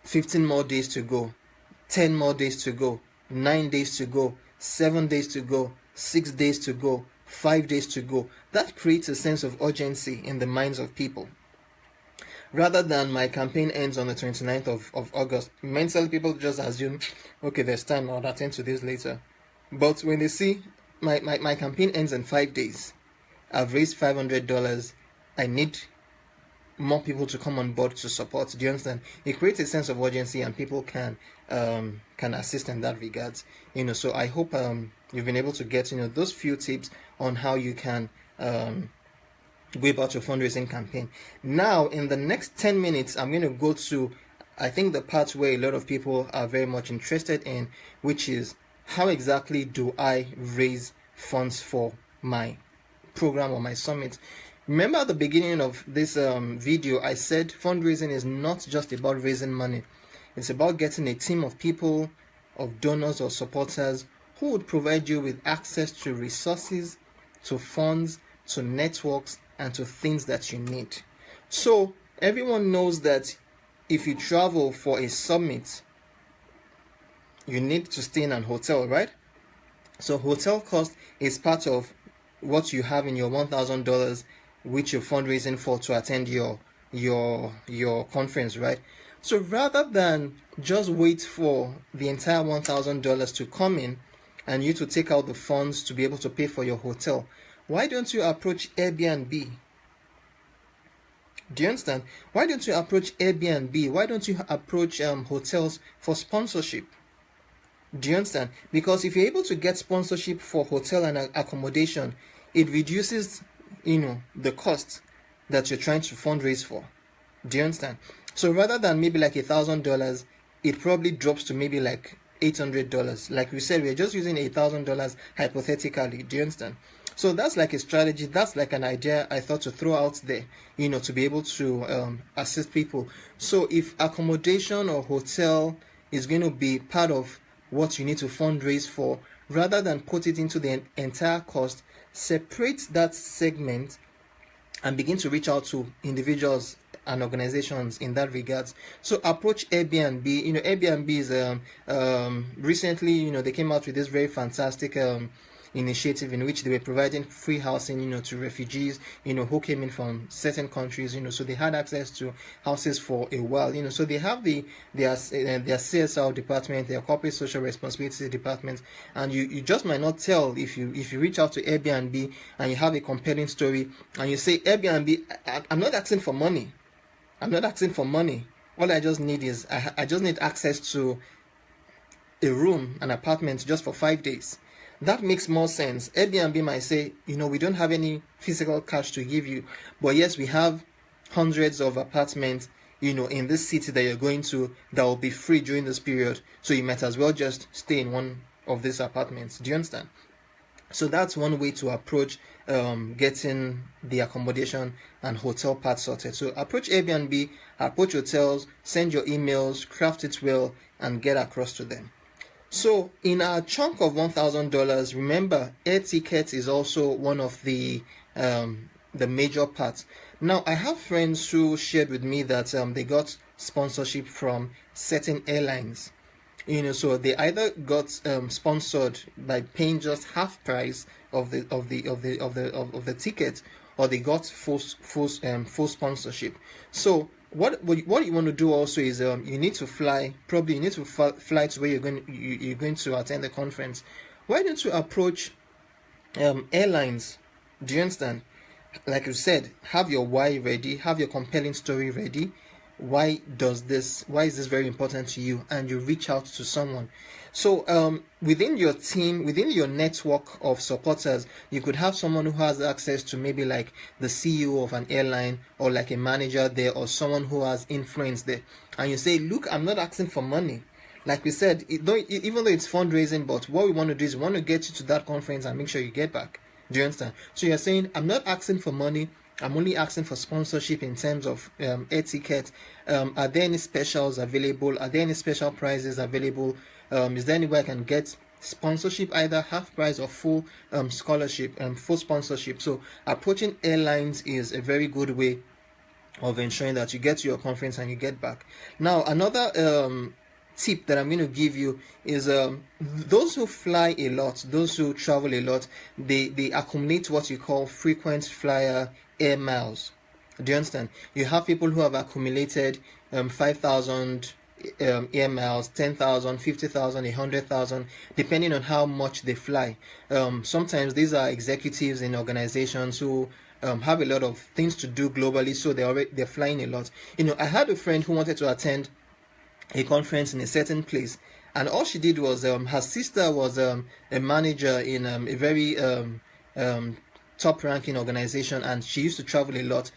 15 more days to go, 10 more days to go, 9 days to go, 7 days to go, 6 days to go, 5 days to go. That creates a sense of urgency in the minds of people. Rather than my campaign ends on the 29th of August, mentally people just assume, okay, there's time, I'll attend to this later. But when they see my campaign ends in 5 days, I've raised $500, I need more people to come on board to support. Do you understand? It creates a sense of urgency, and people can assist in that regards. So I hope you've been able to get those few tips on how you can go about your fundraising campaign. Now, in the next 10 minutes, I'm going to go to, I think, the part where a lot of people are very much interested in, which is how exactly do I raise funds for my program or my summit. Remember at the beginning of this video, I said fundraising is not just about raising money. It's about getting a team of people, of donors or supporters who would provide you with access to resources, to funds, to networks, and to things that you need. So everyone knows that if you travel for a summit, you need to stay in an hotel, right? So hotel cost is part of what you have in your $1,000, which you're fundraising for to attend your conference, right? So rather than just wait for the entire $1,000 to come in and you to take out the funds to be able to pay for your hotel, why don't you approach Airbnb? Do you understand? Why don't you approach Airbnb? Why don't you approach hotels for sponsorship? Do you understand? Because if you're able to get sponsorship for hotel and accommodation, it reduces, the cost that you're trying to fundraise for. Do you understand? So rather than maybe like $1,000, it probably drops to maybe like $800. Like we said, we're just using $1,000 hypothetically. Do you understand? So that's like a strategy. That's like an idea I thought to throw out there, to be able to assist people. So if accommodation or hotel is going to be part of what you need to fundraise for, rather than put it into the entire cost, separate that segment and begin to reach out to individuals and organizations in that regards. So approach Airbnb. Airbnb is recently, they came out with this very fantastic initiative in which they were providing free housing, to refugees, who came in from certain countries, so they had access to houses for a while, so they have their CSR department, their corporate social responsibility department, and you just might not tell if you reach out to Airbnb and you have a compelling story and you say, Airbnb, I'm not asking for money. All I just need is I just need access to a room, an apartment just for 5 days. That makes more sense. Airbnb might say, we don't have any physical cash to give you, but yes, we have hundreds of apartments, in this city that you're going to that will be free during this period. So you might as well just stay in one of these apartments. Do you understand? So that's one way to approach getting the accommodation and hotel part sorted. So approach Airbnb, approach hotels, send your emails, craft it well, and get across to them. So in our chunk of $1,000, remember, air tickets is also one of the major parts. Now, I have friends who shared with me that they got sponsorship from certain airlines. So they either got sponsored by paying just half price of the ticket, or they got full sponsorship. So what you want to do also is you need to fly. Probably you need to fly to where you're going to attend the conference. Why don't you approach airlines? Do you understand? Like you said, have your why ready, have your compelling story ready. Why is this very important to you? And you reach out to someone. So within your team, within your network of supporters, you could have someone who has access to maybe like the CEO of an airline, or like a manager there, or someone who has influence there. And you say, look, I'm not asking for money. Like we said, even though it's fundraising, but what we want to do is we want to get you to that conference and make sure you get back. Do you understand? So you're saying, I'm not asking for money. I'm only asking for sponsorship in terms of air tickets. Are there any specials available? Are there any special prizes available? Is there any way I can get sponsorship, either half price or full scholarship and full sponsorship? So approaching airlines is a very good way of ensuring that you get to your conference and you get back. Now, another tip that I'm going to give you is those who fly a lot, those who travel a lot, they accumulate what you call frequent flyer air miles. Do you understand? You have people who have accumulated 5,000 air miles, 10,000, 50,000, 100,000, depending on how much they fly. Sometimes these are executives in organizations who have a lot of things to do globally, so they're flying a lot. I had a friend who wanted to attend a conference in a certain place, and all she did was her sister was a manager in a very top ranking organization, and she used to travel a lot,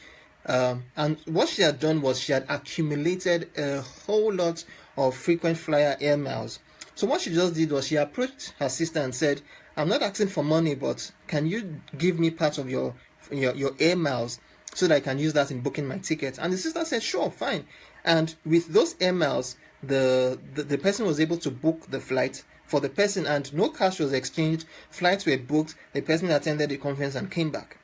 and what she had done was she had accumulated a whole lot of frequent flyer air miles. So what she just did was she approached her sister and said, I'm not asking for money, but can you give me part of your air miles so that I can use that in booking my ticket? And the sister said, sure, fine. And with those air miles, the person was able to book the flight for the person, and no cash was exchanged. Flights were booked. The person attended the conference and came back.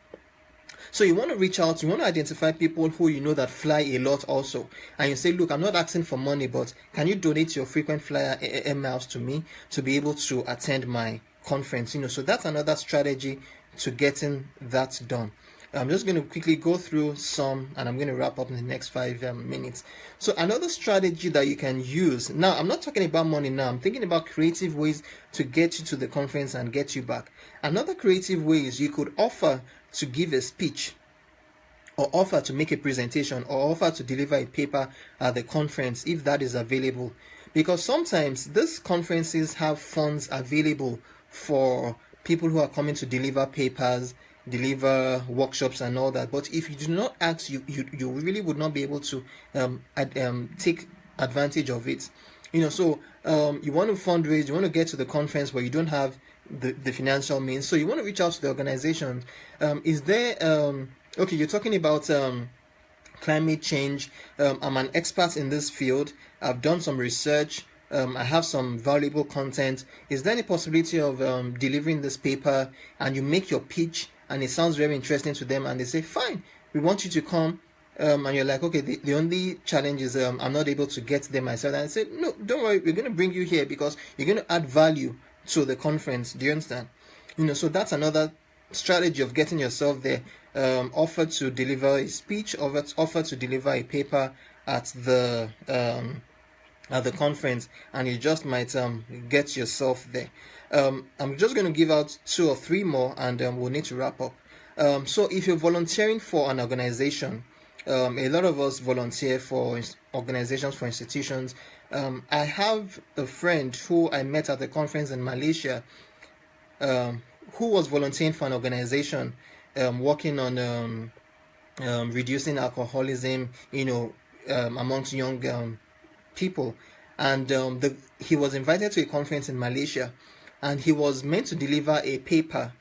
So you want to reach out, you want to identify people who you know that fly a lot also. And you say, look, I'm not asking for money, but can you donate your frequent flyer air miles to me to be able to attend my conference? So that's another strategy to getting that done. I'm just going to quickly go through some, and I'm going to wrap up in the next 5 minutes. So another strategy that you can use, now I'm not talking about money now, I'm thinking about creative ways to get you to the conference and get you back. Another creative way is you could offer to give a speech, or offer to make a presentation, or offer to deliver a paper at the conference if that is available. Because sometimes these conferences have funds available for people who are coming to deliver papers, deliver workshops and all that. But if you do not ask, you really would not be able to take advantage of it. So you want to fundraise, you want to get to the conference where you don't have the financial means. So you want to reach out to the organization. Is there okay, you're talking about climate change. I'm an expert in this field. I've done some research. I have some valuable content. Is there any possibility of delivering this paper, and you make your pitch and it sounds very interesting to them, and they say, fine, we want you to come, and you're like, okay, the only challenge is I'm not able to get there myself. And I said, no, don't worry, we're going to bring you here because you're going to add value to the conference. Do you understand? So that's another strategy of getting yourself there. Offer to deliver a speech, offer to deliver a paper at the conference, and you just might get yourself there. I'm just going to give out 2 or 3 more, and we'll need to wrap up. So if you're volunteering for an organization, a lot of us volunteer for organizations, for institutions. I have a friend who I met at the conference in Malaysia, who was volunteering for an organization working on reducing alcoholism, amongst young people. And he was invited to a conference in Malaysia, and he was meant to deliver a paper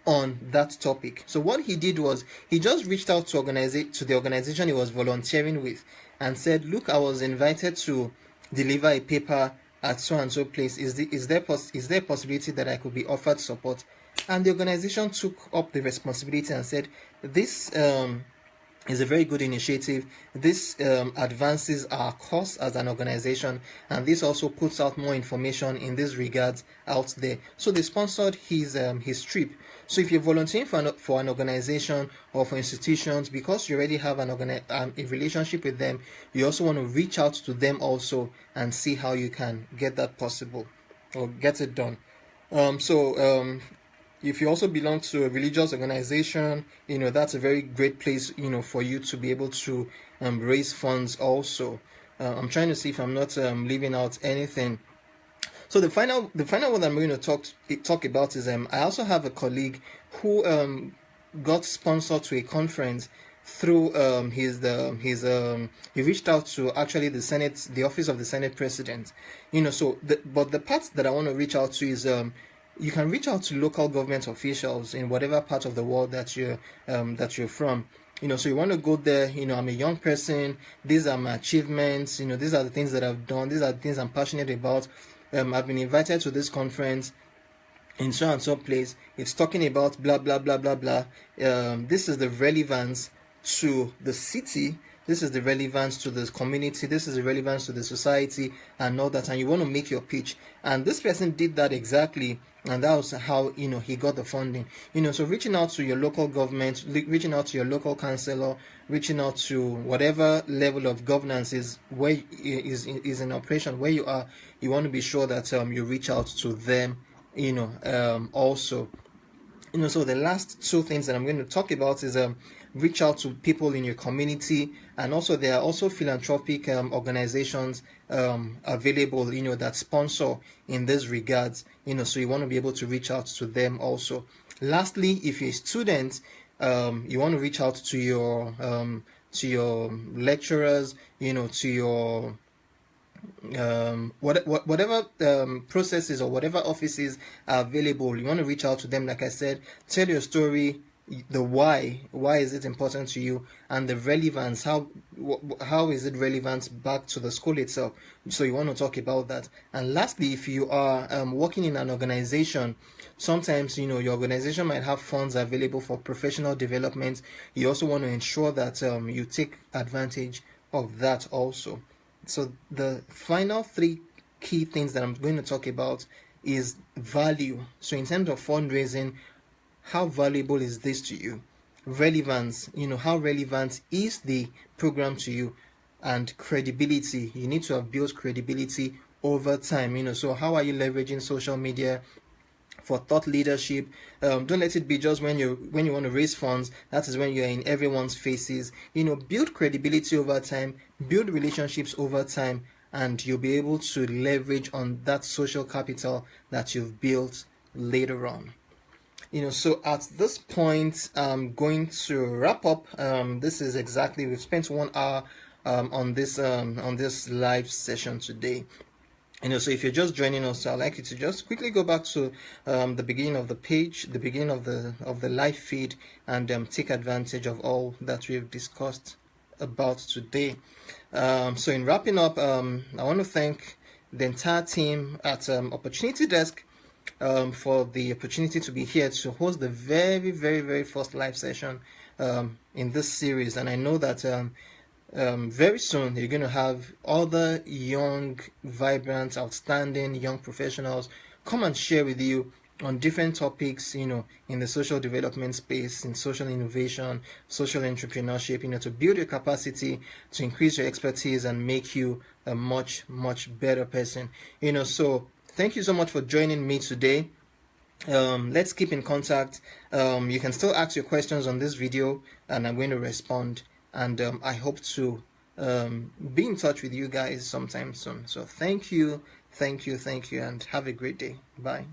on that topic. So what he did was he just reached out to the organization he was volunteering with and said, look, I was invited to deliver a paper at so and so place. Is there a possibility that I could be offered support? And the organization took up the responsibility and said, this is a very good initiative. This advances our cause as an organization, and this also puts out more information in this regards out there. So they sponsored his trip. So if you're volunteering for an organization or for institutions, because you already have a relationship with them, you also want to reach out to them also and see how you can get that possible or get it done. If you also belong to a religious organization, that's a very great place, for you to be able to raise funds also. I'm trying to see if I'm not leaving out anything. So the final one I'm going to talk about is I also have a colleague who got sponsored to a conference through he reached out to actually the office of the Senate President. But the part that I want to reach out to is you can reach out to local government officials in whatever part of the world that you're from. So you want to go there. I'm a young person. These are my achievements. These are the things that I've done. These are the things I'm passionate about. I've been invited to this conference in so and so place. It's talking about blah blah blah blah blah. This is the relevance to the city. This is the relevance to the community. This is the relevance to the society and all that. And you want to make your pitch. And this person did that exactly. And that was how, he got the funding. So reaching out to your local government, reaching out to your local councillor, reaching out to whatever level of governance is in operation where you are, you want to be sure that you reach out to them, also. So the last 2 things that I'm going to talk about is reach out to people in your community, and also there are also philanthropic organizations available, that sponsor in this regards, so you want to be able to reach out to them also. Lastly, if you're a student, you want to reach out to your lecturers, to your whatever processes or whatever offices are available, you want to reach out to them. Like I said, tell your story, the why is it important to you, and the relevance, how is it relevant back to the school itself. So you want to talk about that. And lastly, if you are working in an organization, sometimes your organization might have funds available for professional development. You also want to ensure that you take advantage of that also. So the final three key things that I'm going to talk about is value. So in terms of fundraising, how valuable is this to you? Relevance, how relevant is the program to you? And credibility, you need to have built credibility over time. So how are you leveraging social media for thought leadership? Don't let it be just when you want to raise funds. That is when you're in everyone's faces. Build credibility over time, build relationships over time, and you'll be able to leverage on that social capital that you've built later on. So at this point, I'm going to wrap up. This is exactly, we've spent 1 hour on this live session today. So if you're just joining us, I'd like you to just quickly go back to the beginning of the page, the beginning of the live feed, and take advantage of all that we've discussed about today. So in wrapping up, I want to thank the entire team at Opportunity Desk for the opportunity to be here to host the very, very, very first live session in this series. And I know that very soon you're going to have other young, vibrant, outstanding young professionals come and share with you on different topics, in the social development space, in social innovation, social entrepreneurship, to build your capacity, to increase your expertise, and make you a much, much better person. So thank you so much for joining me today. Let's keep in contact. You can still ask your questions on this video, and I'm going to respond. And I hope to be in touch with you guys sometime soon. So thank you, and have a great day. Bye.